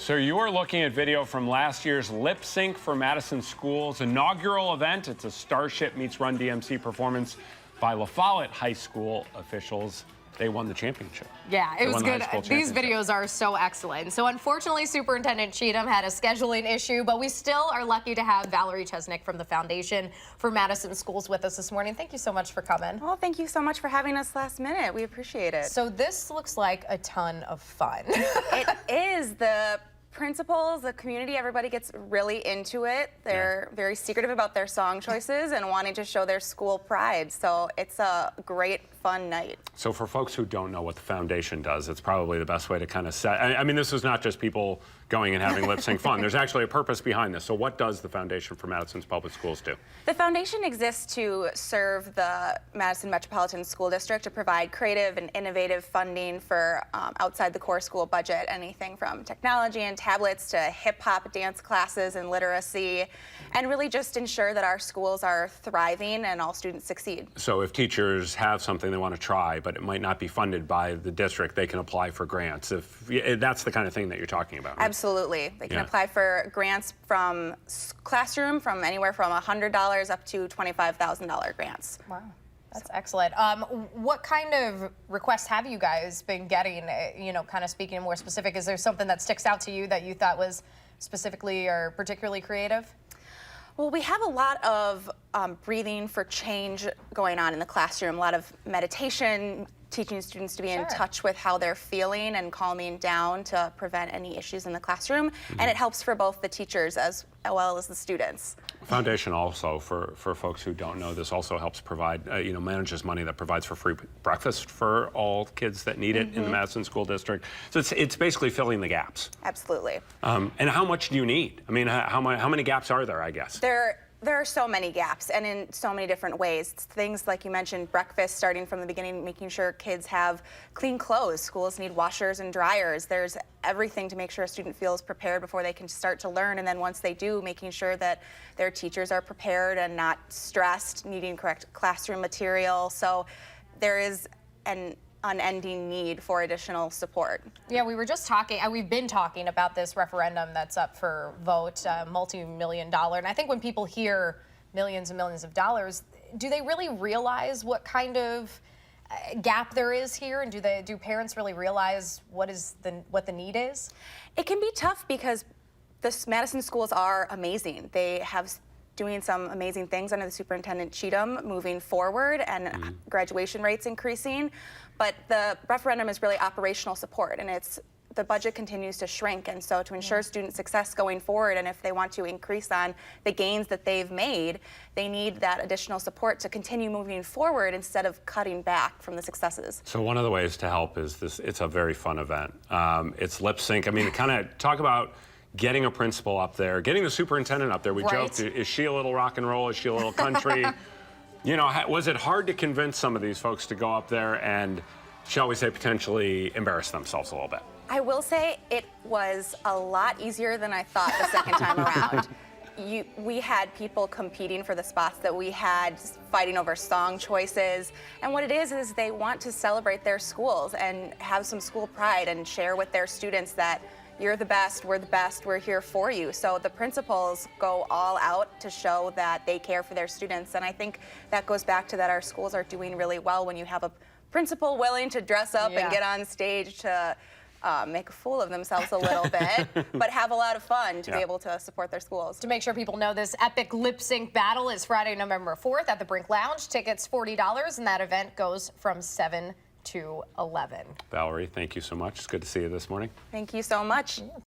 So you are looking at video from last year's Lip Sync for Madison Schools inaugural event. It's a Starship meets Run DMC performance by La Follette High School officials. They won the championship. Yeah, it was good. These videos are so excellent. So unfortunately, Superintendent Cheatham had a scheduling issue, but we still are lucky to have Valerie Chesnick from the Foundation for Madison Schools with us this morning. Thank you so much for coming. Well, thank you so much for having us last minute. We appreciate it. So this looks like a ton of fun. It is. The principals, the community, everybody gets really into it. They're very secretive about their song choices and wanting to show their school pride. So it's a great, fun night. So for folks who don't know what the Foundation does, it's probably the best way to kind of set. I mean, this is not just people going and having lip sync fun. There's actually a purpose behind this. So what does the Foundation for Madison's Public Schools do? The Foundation exists to serve the Madison Metropolitan School District to provide creative and innovative funding for outside the core school budget, anything from technology and tablets to hip-hop dance classes and literacy, and really just ensure that our schools are thriving and all students succeed. So if teachers have something they want to try, but it might not be funded by the district, they can apply for grants. If that's the kind of thing that you're talking about, right? Absolutely. They can apply for grants from classroom from anywhere from $100 up to $25,000 grants. Wow. That's excellent. What kind of requests have you guys been getting, you know, kind of speaking more specific? Is there something that sticks out to you that you thought was specifically or particularly creative? Well, we have a lot of breathing for change going on in the classroom, a lot of meditation, teaching students to be in touch with how they're feeling and calming down to prevent any issues in the classroom. And it helps for both the teachers as well as the students. Foundation also, for folks who don't know, this also helps provide, manages money that provides for free breakfast for all kids that need it in the Madison School District. So it's basically filling the gaps. Absolutely. And how much do you need? I mean, how many gaps are there, I guess? There are so many gaps, and in so many different ways. Things like you mentioned, breakfast, starting from the beginning, making sure kids have clean clothes. Schools need washers and dryers. There's everything to make sure a student feels prepared before they can start to learn, and then once they do, making sure that their teachers are prepared and not stressed, needing correct classroom material. So there is an unending need for additional support. Yeah, we were just talking, we've been talking about this referendum that's up for vote, multi-million-dollar, and I think when people hear millions and millions of dollars, do they really realize what kind of gap there is here, and do parents really realize what the need is? It can be tough because the Madison schools are amazing. They have doing some amazing things under the Superintendent Cheatham moving forward, and graduation rates increasing. But the referendum is really operational support, and the budget continues to shrink, and so to ensure student success going forward, and if they want to increase on the gains that they've made, they need that additional support to continue moving forward instead of cutting back from the successes. So one of the ways to help is this. It's a very fun event. It's lip sync. I mean, kind of talk about getting a principal up there, getting the superintendent up there. We joked, is she a little rock and roll? Is she a little country? You know, was it hard to convince some of these folks to go up there and, shall we say, potentially embarrass themselves a little bit? I will say it was a lot easier than I thought the second time around. We had people competing for the spots that we had, fighting over song choices. And what it is they want to celebrate their schools and have some school pride and share with their students that you're the best, we're here for you. So the principals go all out to show that they care for their students. And I think that goes back to that our schools are doing really well when you have a principal willing to dress up and get on stage to make a fool of themselves a little bit, but have a lot of fun to be able to support their schools. To make sure people know, this epic lip sync battle is Friday, November 4th at the Brink Lounge. Tickets $40, and that event goes from 7 to 11. Valerie, thank you so much. It's good to see you this morning. Thank you so much.